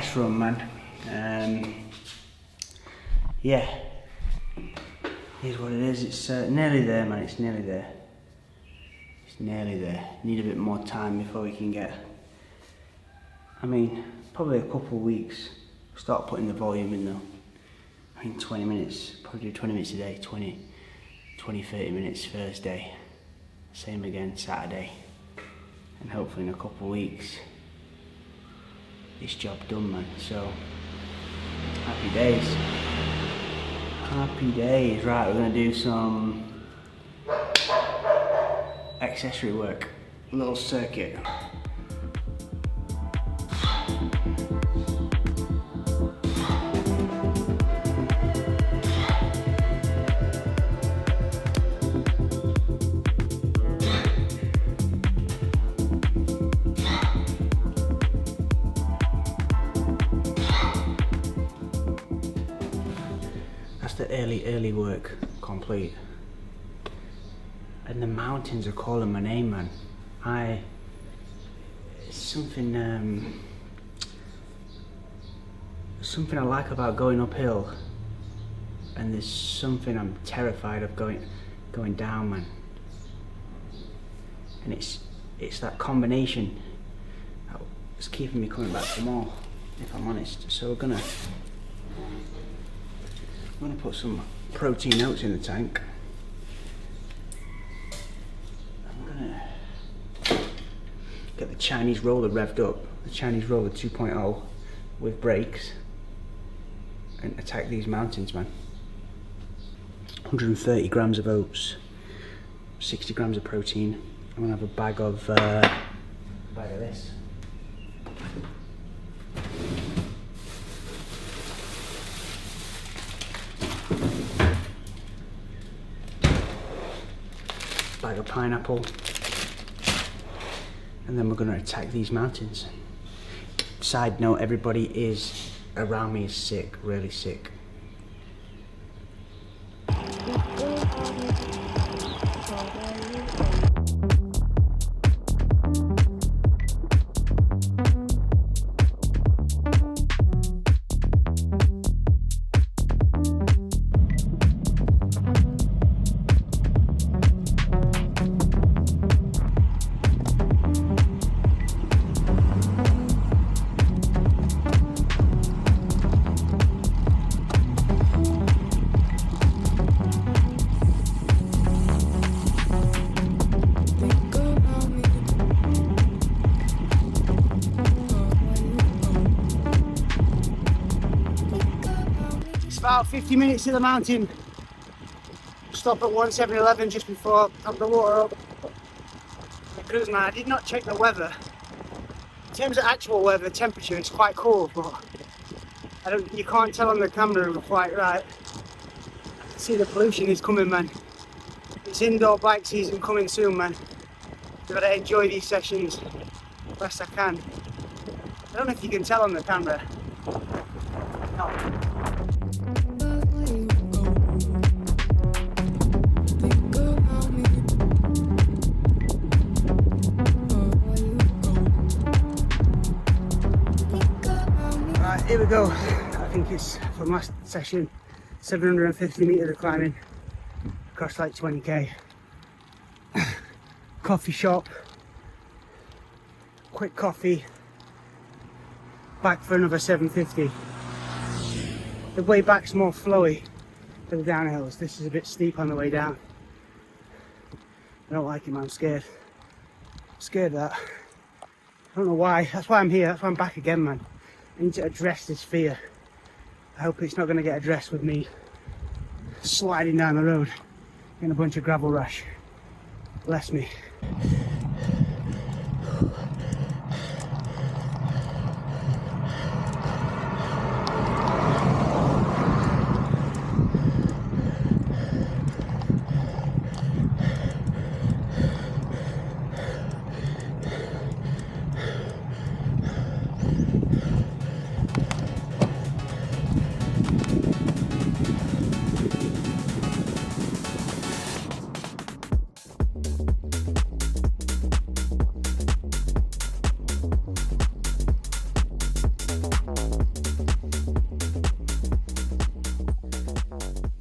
last run, man. Yeah, here's what it is. It's nearly there, man. It's nearly there. It's nearly there. Need a bit more time before we can get, I mean, probably a couple of weeks. Start putting the volume in though. I mean, 20 minutes, probably do 20 minutes a day, 20, 30 minutes first day. Same again Saturday. And hopefully in a couple of weeks, this job done, man. So, happy days. Happy days. Right, we're gonna do some accessory work. A little circuit. The early work complete, and the mountains are calling my name, man. It's something I like about going uphill, and there's something I'm terrified of going down, man. And it's that combination that's keeping me coming back for more, if I'm honest. So I'm gonna put some protein oats in the tank. I'm gonna get the Chinese roller revved up, the Chinese roller 2.0 with brakes, and attack these mountains, man. 130 grams of oats, 60 grams of protein. I'm gonna have a bag of this. Bag of pineapple, and then we're going to attack these mountains. Side note, everybody is around me is sick, really sick. About 50 minutes to the mountain. Stop at 1-7-11 just before I top the water up. Because, man, I did not check the weather. In terms of actual weather, temperature, it's quite cool, but you can't tell on the camera quite right. I can see the pollution is coming, man. It's indoor bike season coming soon, man. So I've got to enjoy these sessions best I can. I don't know if you can tell on the camera. No. Here we go. I think it's from last session, 750 metres of climbing across like 20k. Coffee shop, quick coffee, back for another 750. The way back's more flowy than the downhills. This is a bit steep on the way down. I don't like it, man. I'm scared. I'm scared of that. I don't know why. That's why I'm here. That's why I'm back again, man. I need to address this fear. I hope it's not going to get addressed with me sliding down the road in a bunch of gravel rush. Bless me.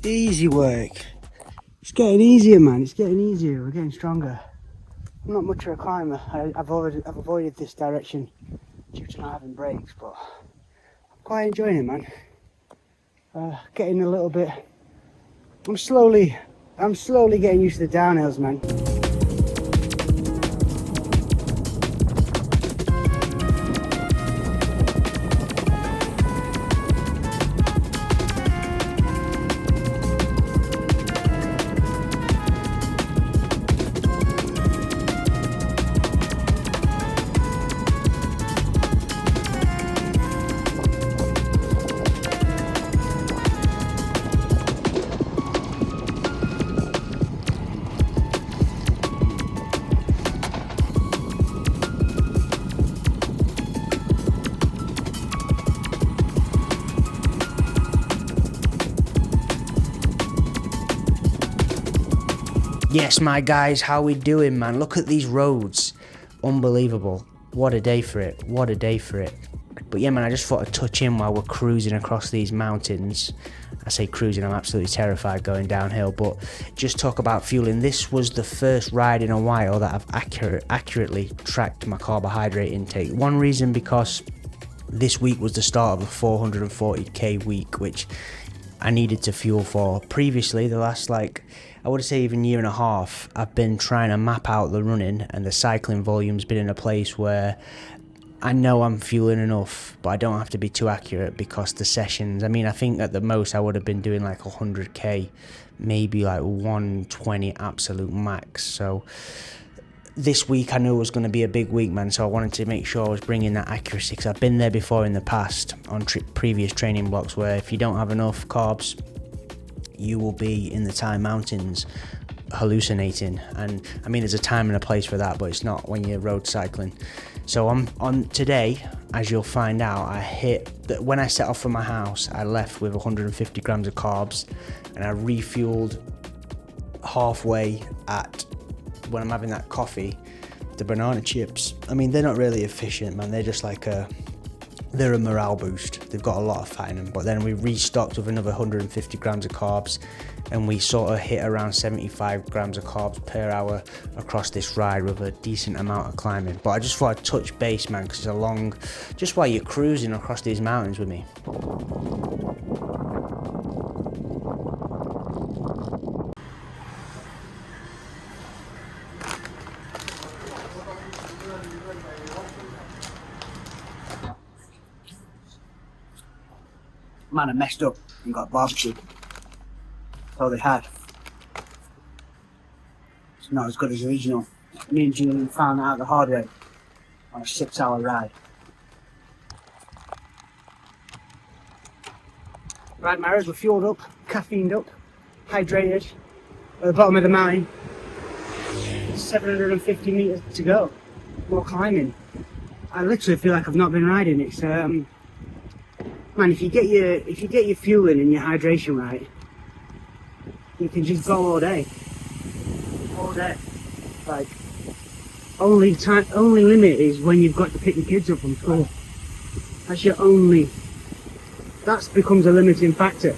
Easy work. It's getting easier, man. It's getting easier. We're getting stronger. I'm not much of a climber. I've avoided this direction due to not having brakes, but I'm quite enjoying it, man. Getting a little bit. I'm slowly getting used to the downhills, man. Yes, my guys, how we doing, man? Look at these roads. Unbelievable. What a day for it. What a day for it. But yeah, man, I just thought I'd touch in while we're cruising across these mountains. I say cruising, I'm absolutely terrified going downhill, but just talk about fueling. This was the first ride in a while that I've accurately tracked my carbohydrate intake. One reason, because this week was the start of a 440k week, which I needed to fuel for. Previously, the last, I would say even year and a half, I've been trying to map out the running, and the cycling volume's been in a place where I know I'm fueling enough, but I don't have to be too accurate, because the sessions, I think at the most I would have been doing like 100k, maybe like 120 absolute max. So this week I knew it was going to be a big week, man, so I wanted to make sure I was bringing that accuracy, because I've been there before in the past on previous training blocks, where if you don't have enough carbs, you will be in the Thai mountains hallucinating. And there's a time and a place for that, but it's not when you're road cycling. So on today, as you'll find out, I hit that when I set off from my house, I left with 150 grams of carbs, and I refueled halfway at, when I'm having that coffee, the banana chips. They're not really efficient, man. They're just they're a morale boost. They've got a lot of fat in them. But then we restocked with another 150 grams of carbs, and we sort of hit around 75 grams of carbs per hour across this ride with a decent amount of climbing. But I just thought I'd touch base, man, because it's a long, just while you're cruising across these mountains with me. Man, I messed up and got barbecued. That's all they had. It's not as good as the original. Me and Julian found out the hard way on a 6-hour ride. Right, Maras, we're fueled up, caffeined up, hydrated. At the bottom of the mountain, 750 meters to go. More climbing. I literally feel like I've not been riding. It's man, if you get your fueling and your hydration right, you can just go all day. All day. Like, only limit is when you've got to pick your kids up from school. That becomes a limiting factor.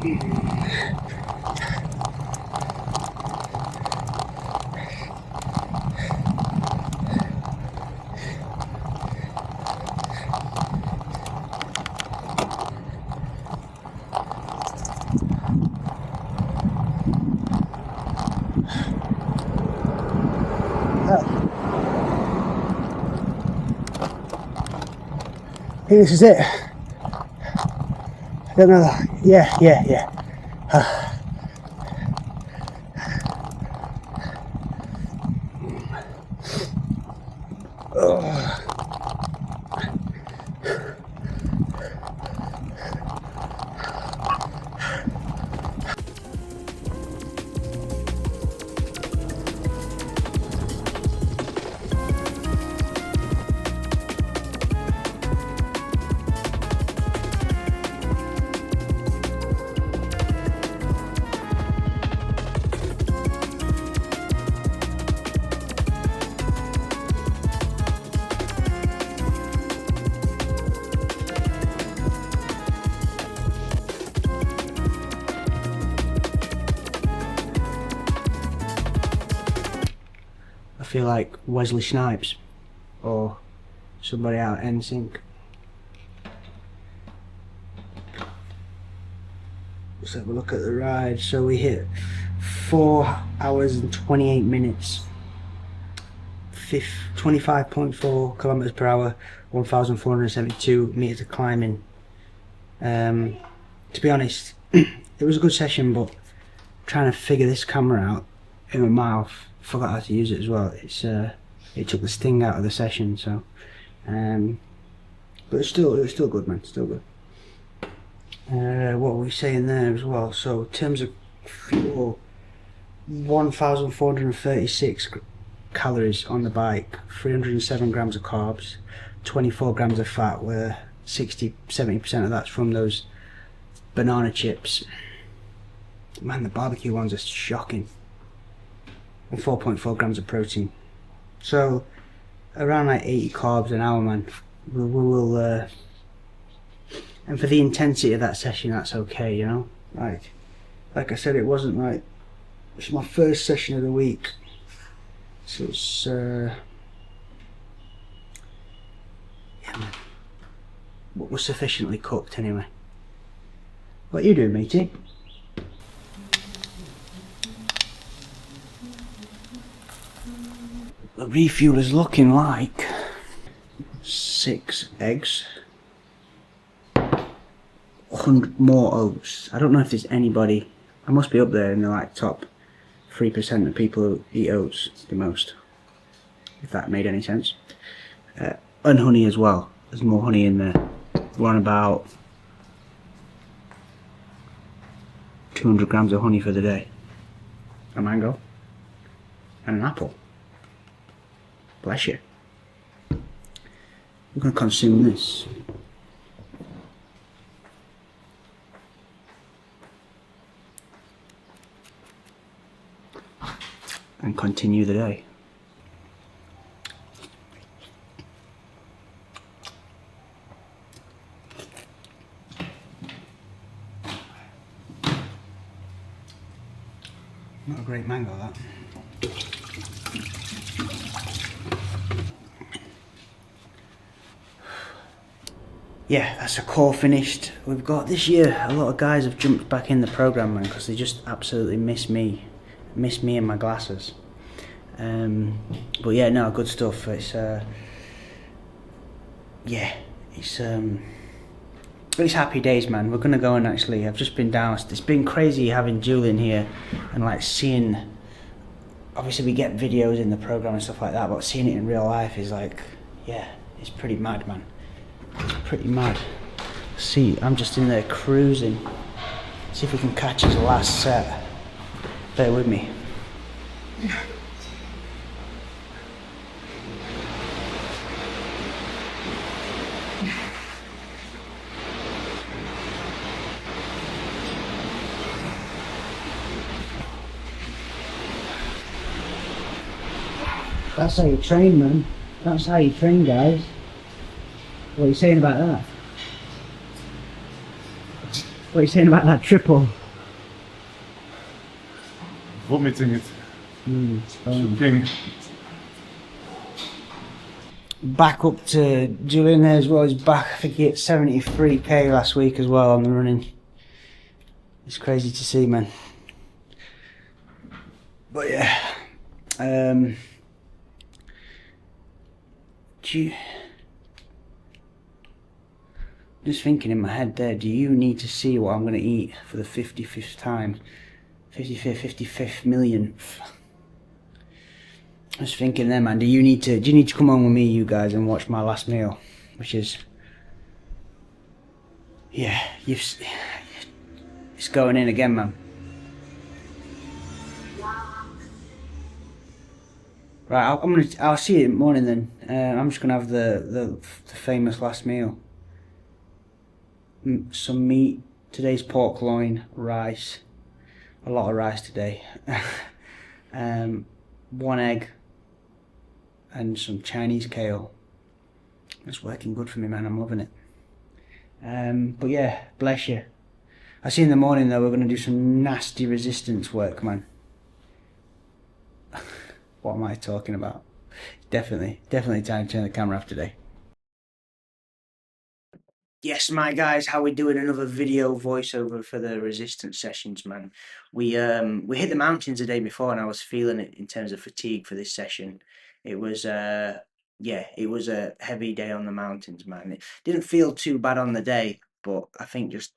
I think this is it. I don't know. Yeah. I feel like Wesley Snipes or somebody out of NSYNC. Let's have a look at the ride. So we hit 4 hours and 28 minutes, 25.4 kilometers per hour, 1,472 meters of climbing. To be honest, it was a good session, but trying to figure this camera out in my mouth, forgot how to use it as well. It's it took the sting out of the session. So, but it was still good, man. Still good. What were we saying there as well? So in terms of fuel, 1,436 calories on the bike, 307 grams of carbs, 24 grams of fat, where 60-70% of that's from those banana chips. Man, the barbecue ones are shocking. And 4.4 grams of protein. So around like 80 carbs an hour, man. We'll and for the intensity of that session, that's okay, you know. Like I said, it wasn't like, it's my first session of the week, so it's yeah, man. We're sufficiently cooked anyway. What are you doing, matey? The refuel is looking like 6 eggs, 100 more oats. I don't know if there's anybody, I must be up there in the like top 3% of people who eat oats the most, if that made any sense. And honey as well, there's more honey in there. We're on about 200 grams of honey for the day. A mango and an apple. Bless you. I'm going to consume this. And continue the day. Not a great mango, that. Yeah, that's a core finished. We've got this year, a lot of guys have jumped back in the program, man, because they just absolutely miss me and my glasses. But yeah, no, good stuff. It's yeah, it's happy days, man. We're gonna go and actually, I've just been down. It's been crazy having Julian here and like seeing. Obviously, we get videos in the program and stuff like that, but seeing it in real life is like, yeah, it's pretty mad, man. It's pretty mad. See, I'm just in there cruising. See if we can catch his last set. Bear with me. That's how you train, man. That's how you train, guys. What are you saying about that? What are you saying about that triple? Vomiting it. Puking. Back up to Julian there as well. He's back. I think he hit 73k last week as well on the running. It's crazy to see, man. But yeah, just thinking in my head there, do you need to see what I'm going to eat for the 55th time? 55th millionth. I was thinking there, man, do you need to come on with me, you guys, and watch my last meal? Which is, yeah, it's going in again, man. Right, I'll see you in the morning then. I'm just gonna have the famous last meal. Some meat. Today's pork loin, rice. A lot of rice today. 1 egg and some Chinese kale. It's working good for me, man. I'm loving it. But yeah, bless you. I see in the morning though we're gonna do some nasty resistance work, man. What am I talking about? Definitely time to turn the camera off today. Yes, my guys, how we doing? Another video voiceover for the resistance sessions, man. We hit the mountains the day before, and I was feeling it in terms of fatigue for this session. It was yeah, it was a heavy day on the mountains, man. It didn't feel too bad on the day, but I think just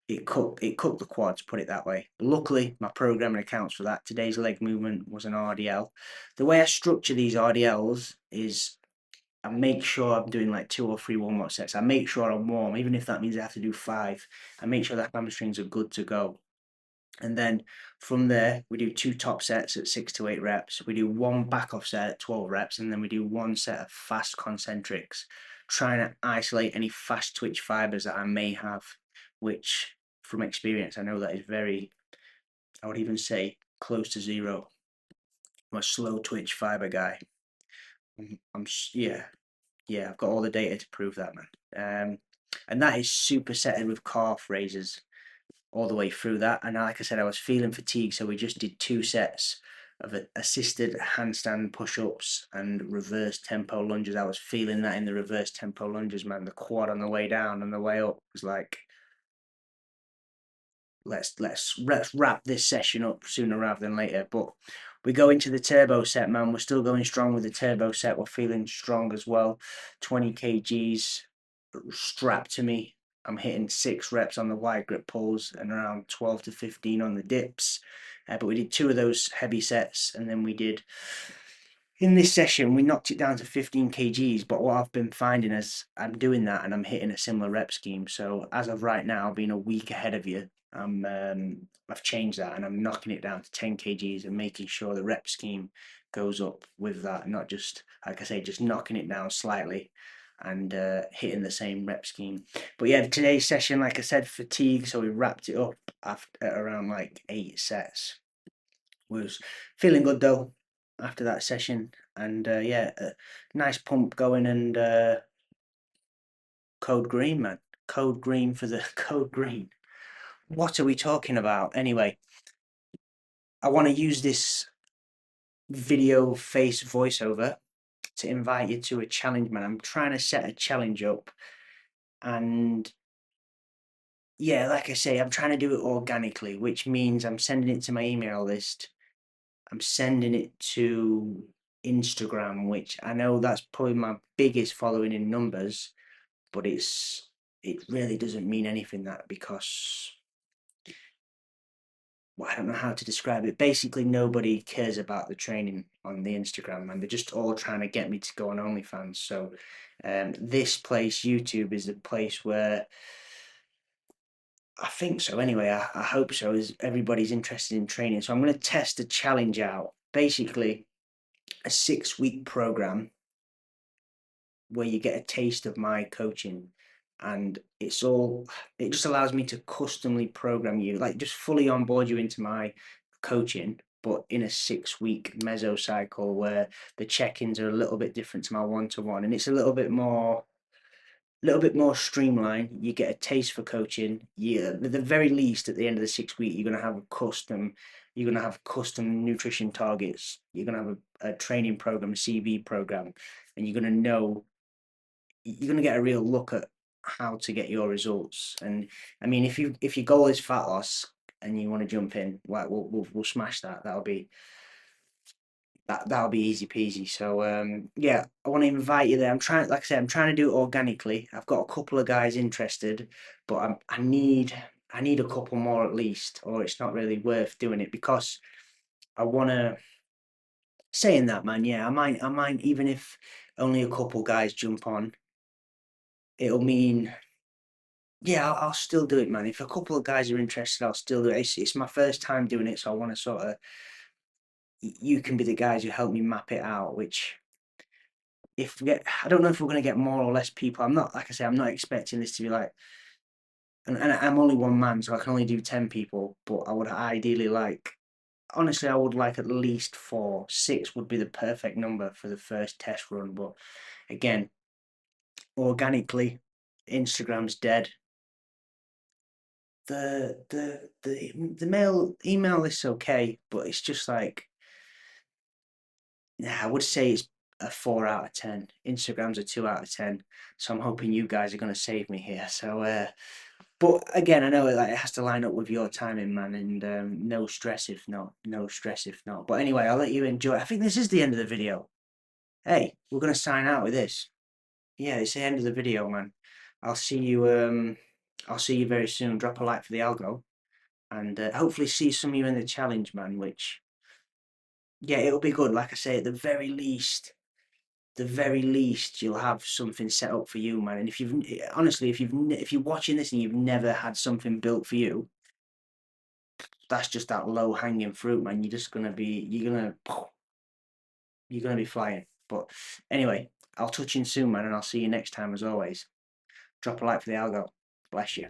it cooked the quads, put it that way. Luckily, my programming accounts for that. Today's leg movement was an RDL. The way I structure these RDLs is I make sure I'm doing like 2 or 3 warm-up sets. I make sure I'm warm, even if that means I have to do 5. I make sure that hamstrings are good to go. And then from there, we do 2 top sets at 6 to 8 reps. We do 1 back off set at 12 reps, and then we do 1 set of fast concentrics, trying to isolate any fast twitch fibers that I may have, which from experience, I know that is very, I would even say close to 0. I'm a slow twitch fiber guy. Yeah, I've got all the data to prove that, man. And that is supersetted with calf raises all the way through that. And like I said, I was feeling fatigue, so we just did 2 sets of assisted handstand push-ups and reverse tempo lunges. I was feeling that in the reverse tempo lunges, man. The quad on the way down and the way up was like, let's wrap this session up sooner rather than later. But we go into the turbo set, man. We're still going strong with the turbo set. We're feeling strong as well. 20 kgs strapped to me. I'm hitting 6 reps on the wide grip pulls and around 12 to 15 on the dips. But we did 2 of those heavy sets, and then we did, in this session, we knocked it down to 15 kgs. But what I've been finding is I'm doing that and I'm hitting a similar rep scheme. So as of right now, being a week ahead of you, I've changed that and I'm knocking it down to 10 kgs and making sure the rep scheme goes up with that, not just, like I say, just knocking it down slightly and hitting the same rep scheme. But yeah, today's session, like I said, fatigue, so we wrapped it up at around like 8 sets. Was feeling good though after that session, and yeah, a nice pump going, and code green, man. Code green for the code green. What are we talking about? Anyway, I want to use this video face voiceover to invite you to a challenge, man. I'm trying to set a challenge up, and yeah, like I say, I'm trying to do it organically, which means I'm sending it to my email list. I'm sending it to Instagram, which I know that's probably my biggest following in numbers, but it really doesn't mean anything, that, because, well, I don't know how to describe it. Basically, nobody cares about the training on the Instagram, and they're just all trying to get me to go on OnlyFans. So this place, YouTube, is a place where, I think so anyway, I hope so, is everybody's interested in training. So I'm going to test a challenge out. Basically, a 6-week program where you get a taste of my coaching, and it just allows me to customly program you, like just fully onboard you into my coaching, but in a 6-week mesocycle where the check-ins are a little bit different to my one-to-one, and it's a little bit more little bit more streamlined. You get a taste for coaching. You, at the very least, at the end of the 6 week, you're gonna have a custom. You're gonna have custom nutrition targets. You're gonna have a training program, a CV program, and you're gonna know. You're gonna get a real look at how to get your results. And I mean, if your goal is fat loss and you want to jump in, like we'll smash that. That'll be easy peasy. So yeah, I want to invite you there. I'm trying, like I said, I'm trying to do it organically. I've got a couple of guys interested, but I need a couple more at least, or it's not really worth doing it because I want to. Saying that, man, yeah, I might even if only a couple guys jump on, it'll mean. Yeah, I'll still do it, man. If a couple of guys are interested, I'll still do it. It's my first time doing it, so I want to sort of. You can be the guys who help me map it out, which if we get, I don't know if we're going to get more or less people. I'm not, like I say, I'm not expecting this to be like, and I'm only one man, so I can only do 10 people, but I would ideally like, honestly, I would like at least 4. 6 would be the perfect number for the first test run. But again, organically, Instagram's dead. The mail email list's okay, but it's just like, yeah, I would say it's a 4 out of 10. Instagram's a 2 out of 10. So I'm hoping you guys are going to save me here. So, but again, I know it has to line up with your timing, man, and no stress if not. No stress if not. But anyway, I'll let you enjoy. I think this is the end of the video. Hey, we're going to sign out with this. Yeah, it's the end of the video, man. I'll see you. I'll see you very soon. Drop a like for the algo, and hopefully see some of you in the challenge, man. Which, yeah, it'll be good. Like I say, at the very least, you'll have something set up for you, man. And if you've honestly, if you're watching this and you've never had something built for you, that's just that low hanging fruit, man. You're gonna be flying. But anyway, I'll touch in soon, man, and I'll see you next time as always. Drop a like for the algo. Bless you.